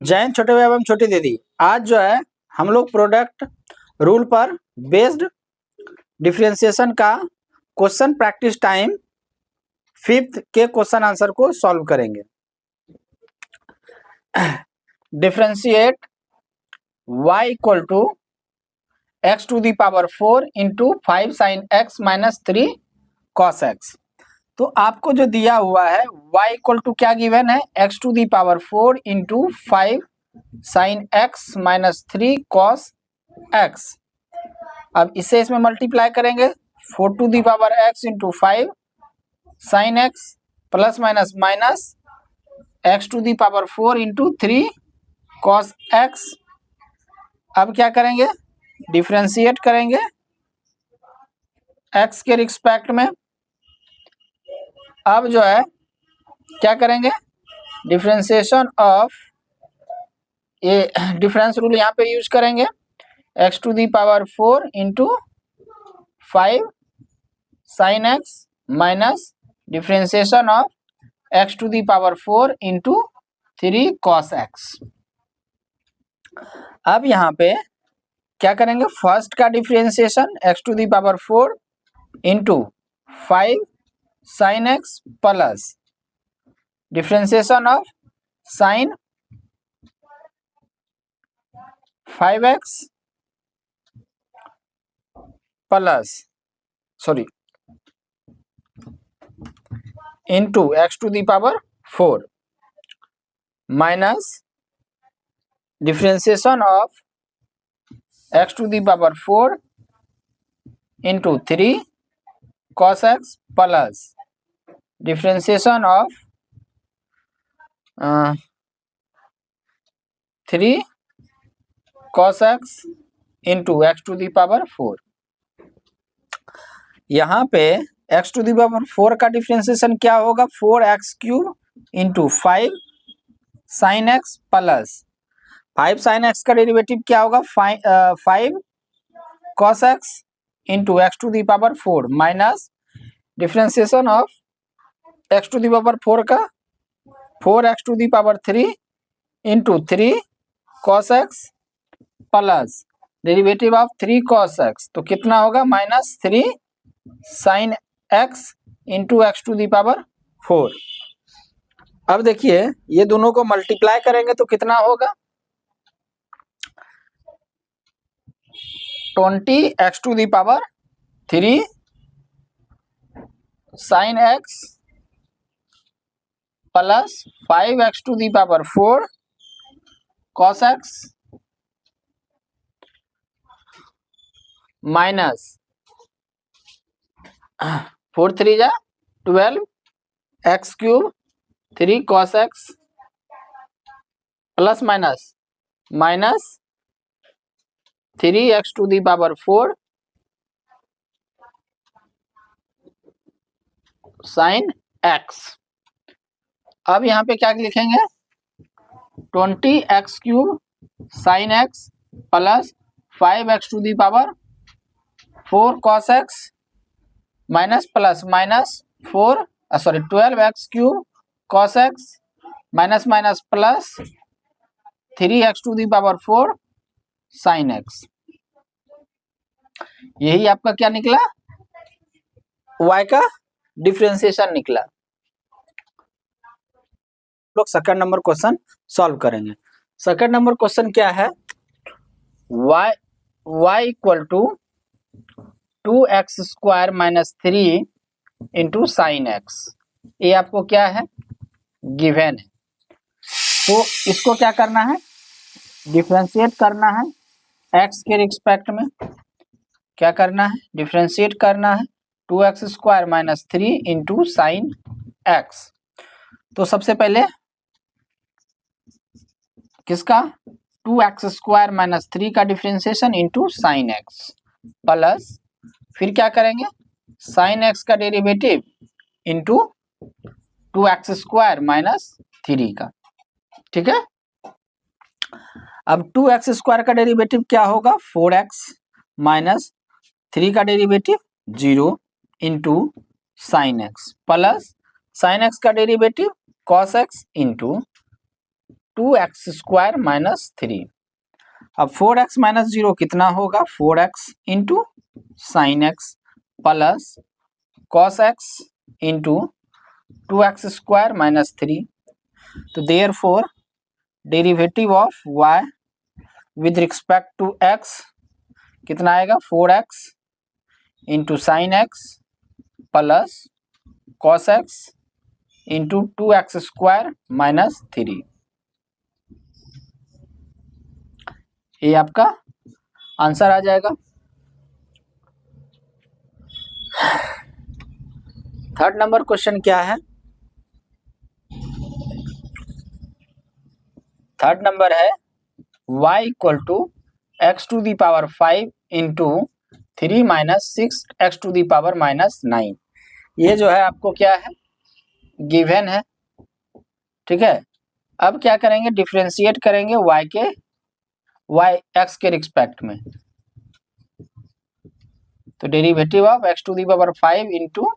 जय हिंद छोटे भाई एवं छोटी दीदी। आज जो है हम लोग प्रोडक्ट रूल पर बेस्ड डिफरेंशिएशन का क्वेश्चन प्रैक्टिस टाइम 5th के क्वेश्चन आंसर को सॉल्व करेंगे। Differentiate y equal to x to the power 4 into 5 sine x minus 3 cos x। तो आपको जो दिया हुआ है y इक्वल टू क्या गिवन है, x to the power 4 into 5 sine x minus 3 cos x। अब इसे इसमें मल्टीप्लाई करेंगे 4 to the power x into 5 sine x plus minus minus x to the power 4 into 3 cos x। अब क्या करेंगे, differentiate करेंगे x के रिस्पेक्ट में। अब जो है क्या करेंगे, डिफरेंशिएशन ऑफ ये डिफरेंस रूल यहाँ पे यूज करेंगे, x to the power 4 into 5 sine x minus differentiation of x to the power 4 into 3 cos x। अब यहाँ पे क्या करेंगे, फर्स्ट का differentiation x to the power 4 into 5 sine x plus differentiation of sine 5x plus into x to the power 4 minus differentiation of x to the power 4 into 3 cos x plus differentiation of 3 cos x into x to the power 4। यहाँ पे x to the power 4 का differentiation क्या होगा, 4x cube into 5 sine x plus 5 sine x का derivative क्या होगा, 5 cos x into x to the power 4 minus differentiation of x to the power 4 का 4x to the power 3 into 3 cos x plus derivative of 3 cos x, तो कितना होगा minus 3 sine x into x to the power 4। अब देखिए ये दोनों को multiply करेंगे तो कितना होगा, 20x to the power 3 sine x plus 5x to the power 4 cos x minus 4 3 जा 12 x cube 3 cos x plus minus minus 3x to the power 4 sine x। अब यहाँ पे क्या लिखेंगे, 20x cube sine x plus 5x to the power 4 cos x minus plus minus 12x cube cos x minus minus plus 3x to the power 4 sine x। यही आपका क्या निकला, y का डिफरेंशिएशन निकला। लोग सेकंड नंबर क्वेश्चन सॉल्व करेंगे। Second number question क्या है, y equal to 2x square minus 3 into sine x। ये आपको क्या है, गिवन है। तो इसको क्या करना है, डिफरेंशिएट करना है x के रिस्पेक्ट में। क्या करना है, डिफरेंशिएट करना है 2x square minus 3 into sine x। तो सबसे पहले किसका, 2x स्क्वायर माइनस 3 का differentiation into sine x plus फिर क्या करेंगे, साइन x का derivative into 2x square minus 3 का। ठीक है, अब 2x स्क्वायर का डेरिवेटिव क्या होगा, 4x माइनस 3 का derivative 0 into sine x plus sine x का derivative cos x into 2x² minus 3। अब 4x माइनस 0 कितना होगा, 4x into sine x plus cos x into 2x² minus 3। तो therefore derivative of y with respect to x कितना आएगा, 4x into sine x plus cos x into 2x² minus 3। ये आपका answer आ जाएगा। Third number question क्या है, third number है y equal to x to the power 5 into 3 minus 6 x to the power minus 9। ये जो है आपको क्या है, गिवन है, ठीक है। अब क्या करेंगे, डिफरेंशिएट करेंगे y x के रिस्पेक्ट में। तो derivative of x to the power 5 into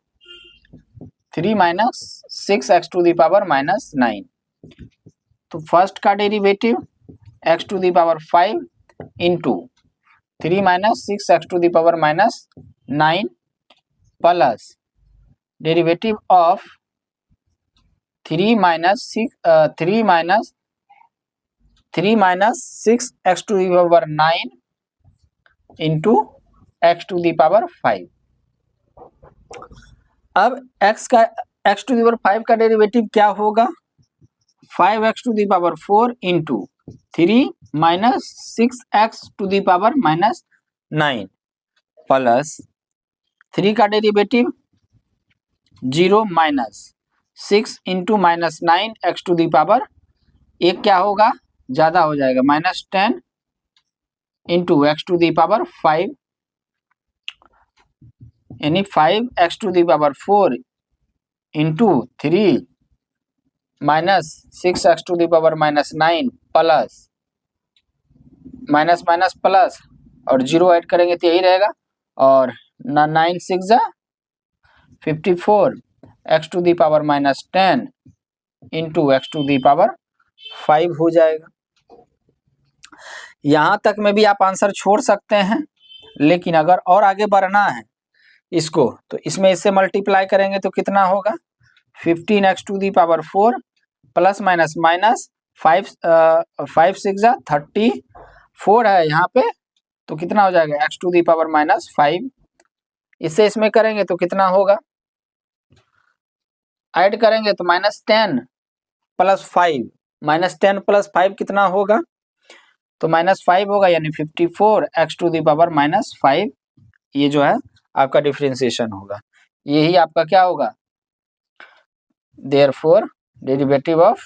3 minus 6 x to the power minus 9। तो फर्स्ट का derivative x to the power 5 into 3 minus 6 x to the power minus 9 plus derivative of 3 minus 6 x to the power 9 into x to the power 5। अब x to the power 5 का derivative क्या होगा, 5x to the power 4 into 3 minus 6x to the power minus 9 plus 3 का derivative 0 minus 6 into minus 9 x to the power, एक क्या होगा, ज्यादा हो जाएगा, minus 10 into x to the power 5, यानी 5x to the power 4 into 3 minus 6x to the power minus 9 plus minus minus plus और 0 add करेंगे तो यही रहेगा, और 9 6 जा 54 x to the power minus 10 into x to the power 5 हो जाएगा। यहां तक में भी आप आंसर छोड़ सकते हैं, लेकिन अगर और आगे बढ़ना है इसको, तो इसमें इससे मल्टीप्लाई करेंगे तो कितना होगा, 15x to the power 4 plus minus minus 5 6 जा 34 है यहाँ पे, तो कितना हो जाएगा, x to the power minus 5। इससे इसमें करेंगे तो कितना होगा, ऐड करेंगे तो माइनस 10 प्लस 5, माइनस 10 प्लस 5 कितना होगा, तो माइनस 5 होगा, यानी 54 x to the power minus 5। ये जो है आपका डिफरेंशिएशन होगा, यही आपका क्या होगा, therefore derivative of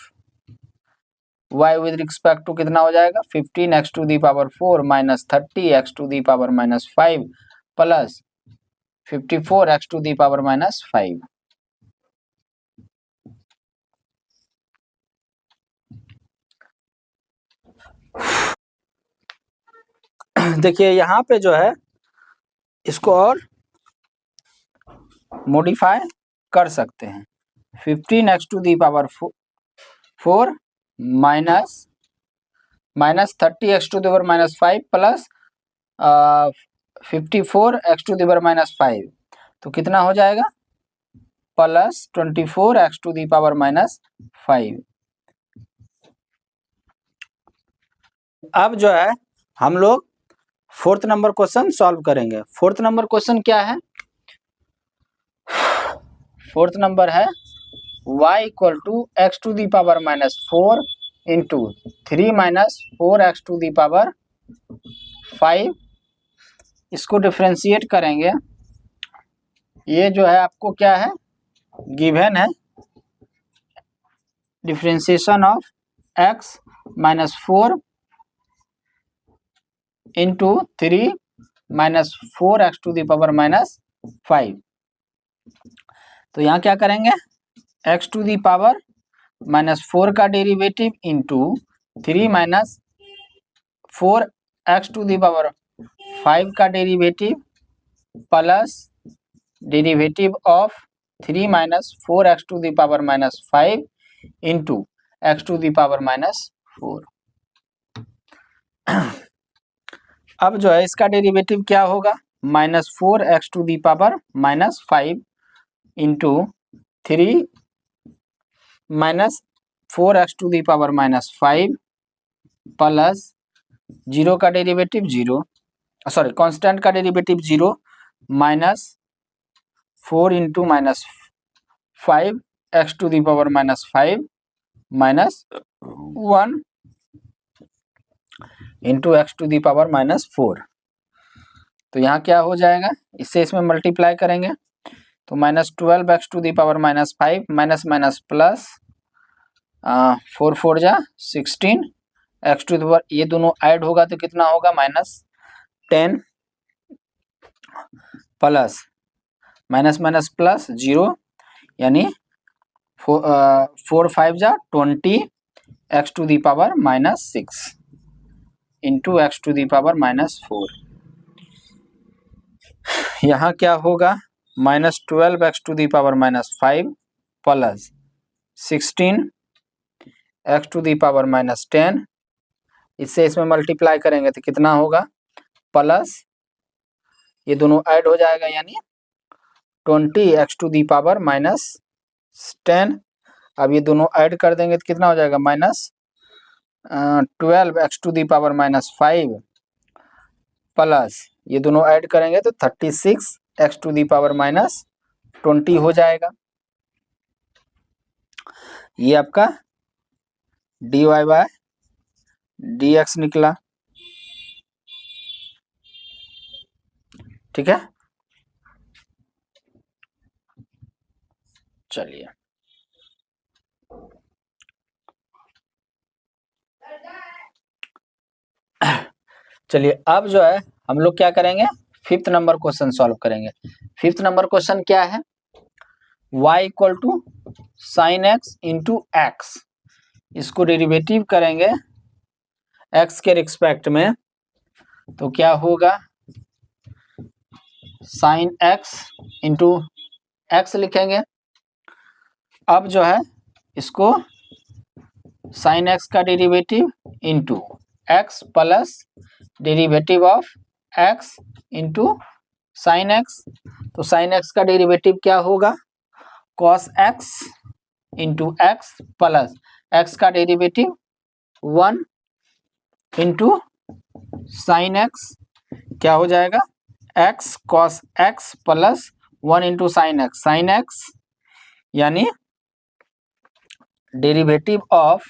y with respect to कितना हो जाएगा, 15 x to the power 4 minus 30 x to the power minus 5 plus 54 x to the power minus 5। देखिए यहाँ पे जो है इसको और मॉडिफाई कर सकते हैं, 15 x to the power 4 minus 30 x to the power minus 5 plus 54 x to the power minus 5, तो कितना हो जाएगा, plus 24 x to the power minus 5। अब जो है हम लोग फोर्थ नंबर क्वेश्चन सॉल्व करेंगे। फोर्थ नंबर क्वेश्चन क्या है, फोर्थ नंबर है y equal to x to the power minus 4 into 3 minus 4 x to the power 5। इसको डिफरेंशिएट करेंगे, ये जो है आपको क्या है, गिवन है, differentiation of x minus 4 into 3 minus 4 x to the power minus 5। तो यहाँ क्या करेंगे, x to the power minus 4 का derivative into 3 minus 4 x to the power 5 का derivative plus derivative of 3 minus 4 x to the power minus 5 into x to the power minus 4। अब जो है इसका डेरिवेटिव क्या होगा, -4x⁻⁻5 इंटू 3 -4x⁻⁻5 प्लस 0 का derivative 0, sorry constant का derivative 0 -4 into -5 x⁻⁻5 -1 into x⁻⁻4। तो यहाँ क्या हो जाएगा, इससे इसमें मल्टीप्लाई करेंगे तो -12 x⁻⁻5 माइनस प्लस 4 4 जा 16 x⁻, ये दोनों ऐड होगा तो कितना होगा -10 प्लस माइनस प्लस 0 यानी 4 5 जा 20 x⁻⁻6 इंटू x⁻⁻4। यहाँ क्या होगा -12 x⁻⁻5 प्लस 16 x⁻⁻10, इससे इसमें मल्टीप्लाई करेंगे तो कितना होगा, प्लस ये दोनों ऐड हो जाएगा यानी 20 x⁻⁻10। अब ये दोनों ऐड कर देंगे तो कितना हो जाएगा -12 x⁻⁻5 प्लस ये दोनों ऐड करेंगे तो 36 x⁻⁻20 हो जाएगा। ये आपका dy/dx निकला, ठीक है। चलिए अब जो है हम लोग क्या करेंगे, 5th नंबर क्वेश्चन सॉल्व करेंगे। 5th नंबर क्वेश्चन क्या है, y = sin x into x, इसको डेरिवेटिव करेंगे x के रिस्पेक्ट में तो क्या होगा, sin x इंटू एक्स लिखेंगे। अब जो है इसको sin x का derivative into x plus derivative of x into sine x, तो साइन x का डेरिवेटिव क्या होगा, cos x into x plus x का डेरिवेटिव 1 इंटू साइन x, क्या हो जाएगा x cos x plus 1 into sine x यानी derivative of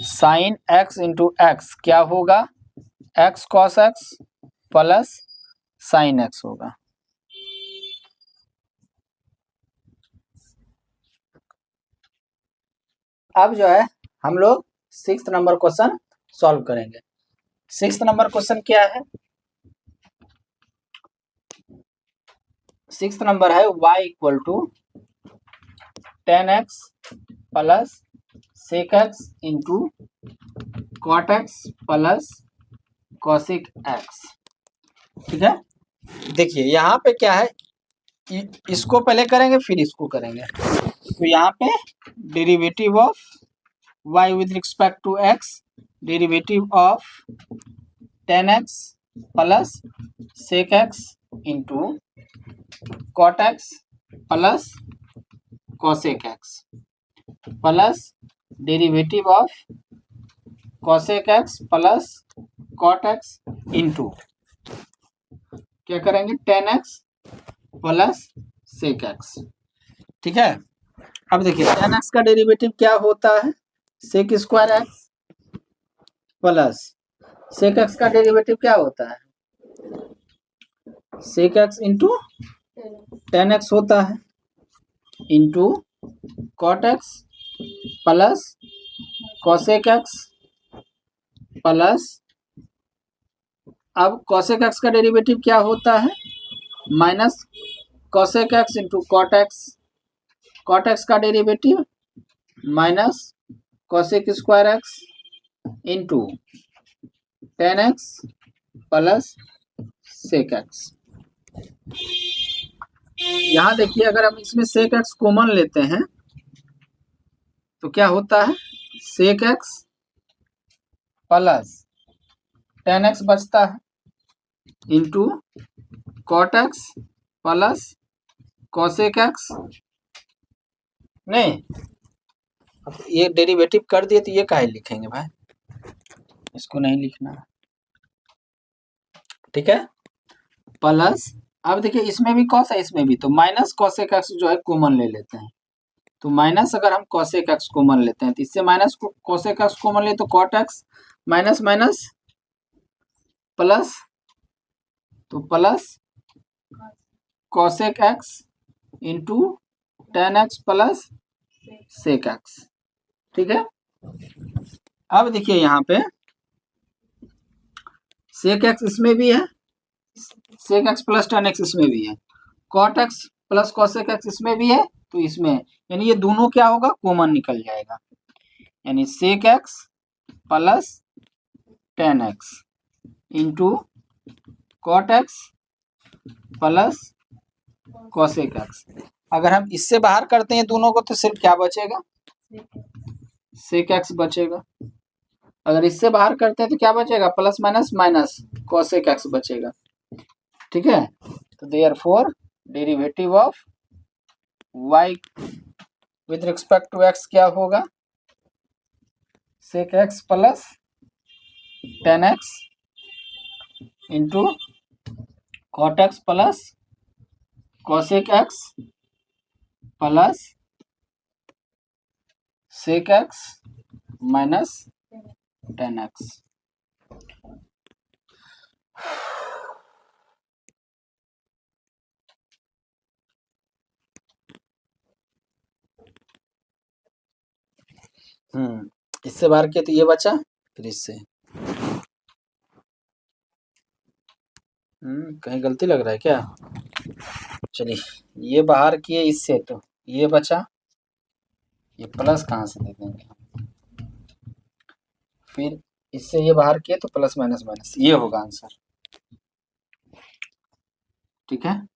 sign x into x क्या होगा, x cos x plus sine x होगा। अब जो है हम लोग 6th नंबर क्वेश्चन सॉल्व करेंगे। 6th नंबर क्वेश्चन क्या है, 6th नंबर है y = 10x plus sec x into cot x plus cosec x, ठीक है। देखिए यहाँ पे क्या है, इसको पहले करेंगे फिर इसको करेंगे। तो यहाँ पे derivative of y with respect to x, derivative of 10x plus sec x into cot x plus cosec x plus derivative of cosec x plus cot x into क्या करेंगे 10x प्लस sec x, ठीक है। अब देखिए 10x का derivative क्या होता है, sec square x plus sec x का डेरिवेटिव क्या होता है, sec x इंटू 10x होता है into cot x plus cosec x plus, अब cosec x का डेरिवेटिव क्या होता है, minus cosec x into cot x का derivative minus cosec square x into 10x plus sec x। यहाँ देखिए अगर हम इसमें sec x कॉमन लेते हैं तो क्या होता है, sec x plus ten x बचता है into cot x plus cosec x. नहीं, अब ये डेरिवेटिव कर दिए तो ये काहे लिखेंगे भाई, इसको नहीं लिखना, ठीक है। प्लस अब देखिए इसमें भी कॉस है इसमें भी, तो माइनस कॉसेक एक्स जो है कॉमन ले लेते हैं, तो माइनस अगर हम कॉसेक एक्स कॉमन लेते हैं तो इससे माइनस कॉसेक एक्स कॉमन ले तो cot x minus minus plus, तो plus cosec x into ten x plus sec x, ठीक है। अब देखिए यहाँ पे सेक एक्स इसमें भी है, sec x plus ten x इसमें भी है, cot x plus cosec x इसमें भी है, तो इसमें यानी ये दोनों क्या होगा कॉमन निकल जाएगा, यानी sec x plus ten x into cot x plus cosec x. अगर हम इससे बाहर करते हैं दोनों को तो सिर्फ क्या बचेगा, सेक एक्स बचेगा। अगर इससे बाहर करते हैं तो क्या बचेगा, plus minus minus cosec x बचेगा, ठीक है। तो therefore derivative of y with respect to x क्या होगा, sec x plus ten x into cot x plus cosec x plus sec x minus ten x. इससे बाहर किया तो ये बचा, फिर इससे कहीं गलती लग रहा है क्या, चलिए ये बाहर किए इससे तो ये बचा, ये प्लस कहाँ से दे देंगे, फिर इससे ये बाहर किए तो प्लस माइनस माइनस, ये होगा आंसर, ठीक है।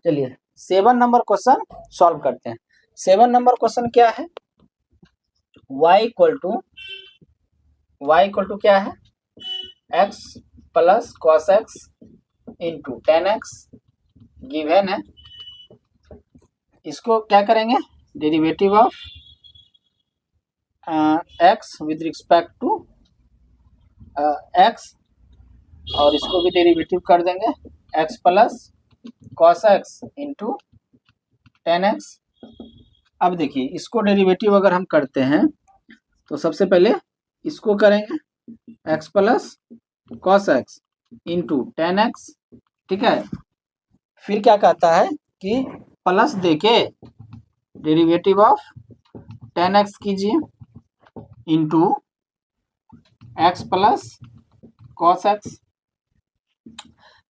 चलिए 7 नंबर क्वेश्चन सॉल्व करते हैं। 7 नंबर क्वेश्चन क्या है, y इक्वल टू क्या है, x plus cos x into ten x given है, इसको क्या करेंगे, derivative of x with respect to x, और इसको भी डेरिवेटिव कर देंगे x plus cos x into ten x. अब देखिए इसको डेरिवेटिव अगर हम करते हैं तो सबसे पहले इसको करेंगे x plus cos x into ten x, ठीक है। फिर क्या कहता है कि प्लस देके डेरिवेटिव ऑफ टेन एक्स कीजिए into x plus cos x,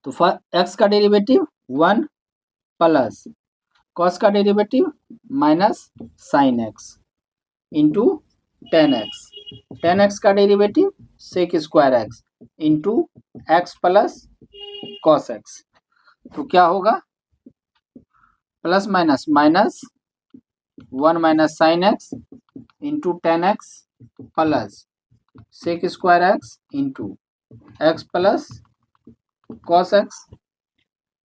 तो एक्स का डेरिवेटिव 1 प्लस कॉस का derivative minus sine x into ten x का derivative sec square x into x plus cos x, तो क्या होगा plus minus minus 1 minus sine x into ten x plus sec square x into x plus cos x.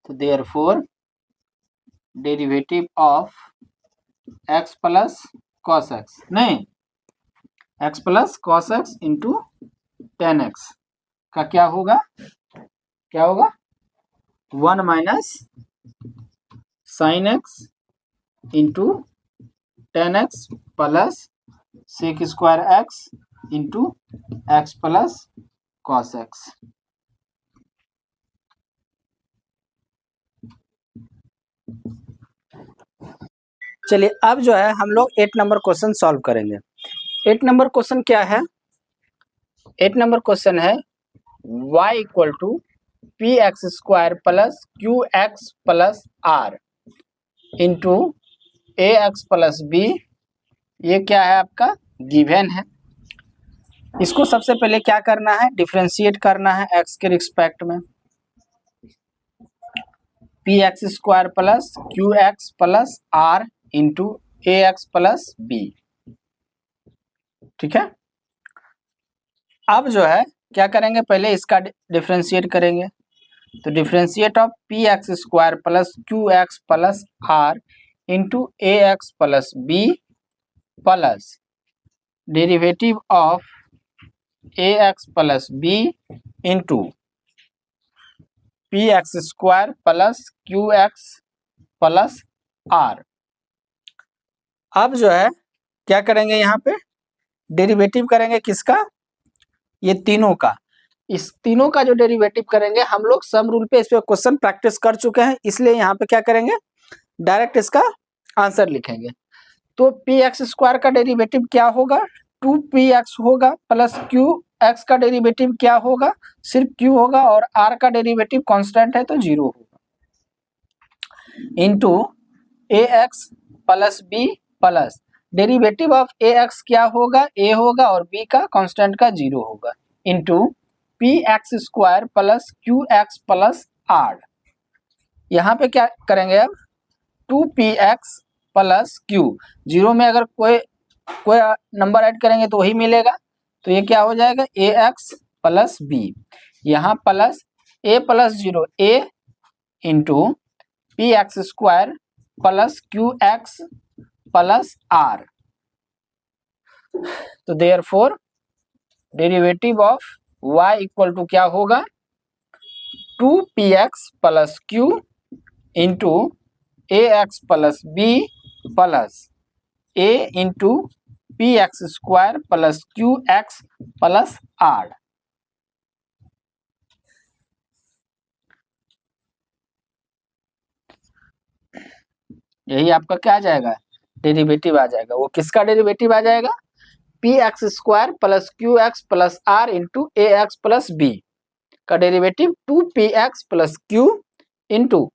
तो therefore derivative of x plus cos x, नहीं x plus cos x into ten x का क्या होगा 1 minus sine x into ten x plus sec square x into x plus cos x. चलिए अब जो है हम लोग 8 नंबर क्वेश्चन सॉल्व करेंगे। 8 नंबर क्वेश्चन क्या है, 8 नंबर क्वेश्चन है y equal to p x square plus q x plus r into a x plus b, ये क्या है आपका गिवन है। इसको सबसे पहले क्या करना है, डिफरेंशिएट करना है x के रिस्पेक्ट में। P x square plus q x plus r into a x plus b. ठीक है, अब जो है क्या करेंगे, पहले इसका डिफ्रेंशिएट करेंगे। तो differentiate of p x square plus q x plus r into a x plus b plus derivative of a x plus b into p x square plus q x plus r. अब जो है क्या करेंगे, यहाँ पे derivative करेंगे किसका, ये तीनों का। इस तीनों का जो डेरिवेटिव करेंगे, हम लोग सम रूल पे इस पे क्वेश्चन प्रैक्टिस कर चुके हैं, इसलिए यहाँ पे क्या करेंगे, डायरेक्ट इसका आंसर लिखेंगे। तो पी एक्स स्क्वायर का डेरिवेटिव क्या होगा, 2px होगा, प्लस क्यू एक्स का डेरिवेटिव क्या होगा, सिर्फ q होगा, और r का डेरिवेटिव कांस्टेंट है तो 0 होगा, into a x plus b plus derivative of a x क्या होगा, a होगा, और b का कांस्टेंट का 0 होगा, into p x square plus q x plus r. यहाँ पे क्या करेंगे, अब 2px प्लस क्यू, 0 में अगर कोई नंबर ऐड करेंगे तो वही मिलेगा, तो ये क्या हो जाएगा, ए एक्स प्लस बी, यहाँ plus a plus 0 a into p x square plus q x plus r. तो therefore derivative of y equal to क्या होगा, 2px plus q into a x plus b plus a into p x square plus q x plus r. यही आपका क्या आ जाएगा, derivative आ जाएगा। वो किसका डेरिवेटिव आ जाएगा, p x square plus q x plus r into a x plus b का derivative 2px plus q into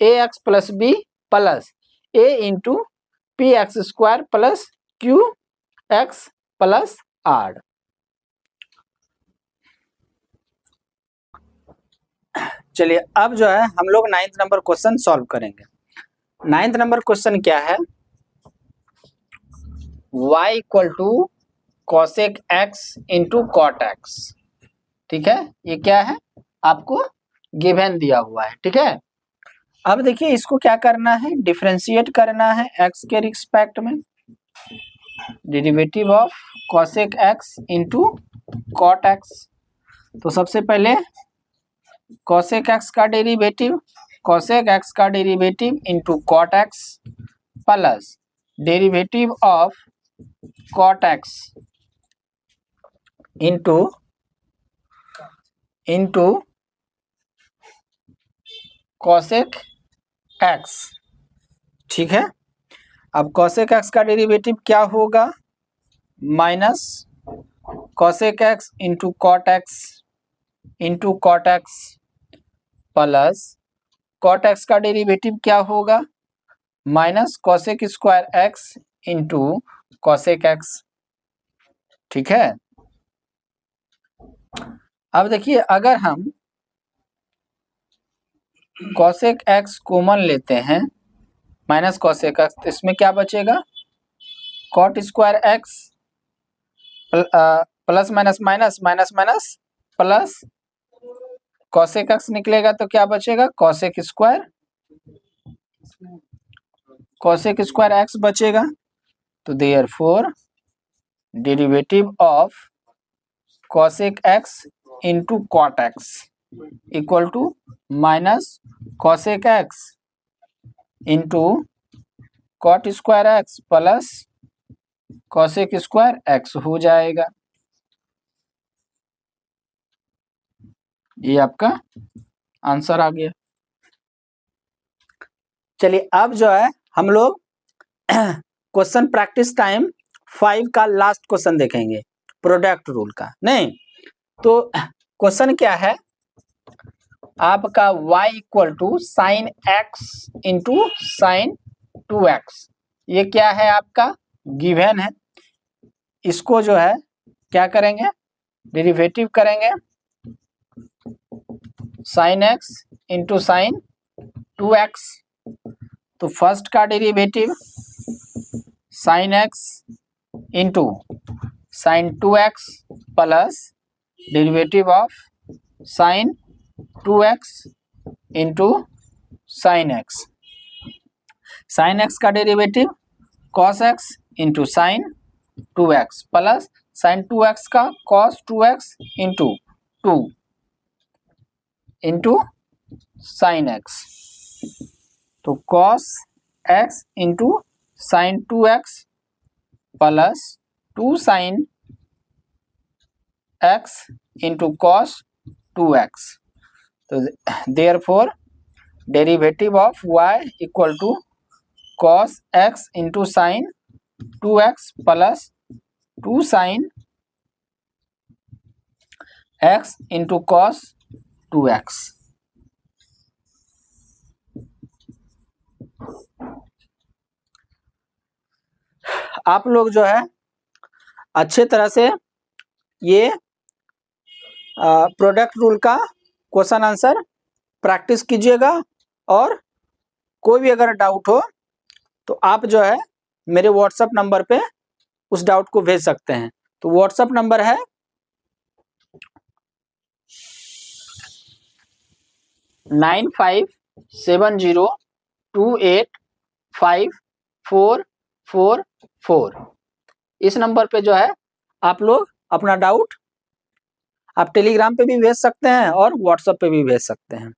a x plus b plus a into p x square plus q x plus r. चलिए अब जो है हम लोग 9th number question solve करेंगे। 9th number question क्या है, y equal to cosec x into cot x। ठीक है, ये क्या है, आपको गिवन दिया हुआ है। ठीक है, अब देखिए इसको क्या करना है, डिफरेंशिएट करना है x के रिस्पेक्ट में, derivative of cosec x into cot x। तो सबसे पहले कॉसेक x का डेरिवेटिव, कॉसेक x का derivative into cot x plus derivative of cot x into cosec x। ठीक है, अब कॉसेक x का डेरिवेटिव क्या होगा, minus cosec x into cot x plus cot x का डेरिवेटिव क्या होगा, minus cosec square x into cosec x। ठीक है, अब देखिए अगर हम कॉसेक x कॉमन लेते हैं, माइनस कॉसेक x, तो इसमें क्या बचेगा, cot square x plus minus minus minus minus plus cosec x निकलेगा तो क्या बचेगा, कॉसेक स्क्वायर x बचेगा। तो therefore derivative of cosec x into cot x equal to minus cosec x into cot square x plus cosec square x हो जाएगा। ये आपका आंसर आ गया। चलिए अब जो है हम लोग क्वेश्चन प्रैक्टिस टाइम 5 का लास्ट क्वेश्चन देखेंगे, प्रोडक्ट रूल का। नहीं तो क्वेश्चन क्या है आपका, y equal to sine x into sine 2x। ये क्या है आपका, गिवन है। इसको जो है क्या करेंगे, डेरिवेटिव करेंगे, sign x into sine 2x, तो फर्स्ट का derivative sine x into sine 2x plus derivative of sine 2x into sine x. Sine x का derivative cos x into sine 2x plus sine 2x का cos 2x into 2 into sine x, तो cos x into sine 2x plus 2 sine x into cos 2x, तो therefore derivative of y equal to cos x into sine 2x plus 2 sine x into cos 2x। आप लोग जो है अच्छे तरह से ये प्रोडक्ट रूल का क्वेश्चन आंसर प्रैक्टिस कीजिएगा, और कोई भी अगर डाउट हो तो आप जो है मेरे व्हाट्सएप नंबर पे उस डाउट को भेज सकते हैं। तो व्हाट्सएप नंबर है 9570285444। इस नंबर पे जो है आप लोग अपना डाउट आप टेलीग्राम पे भी भेज सकते हैं और व्हाट्सएप पे भी भेज सकते हैं।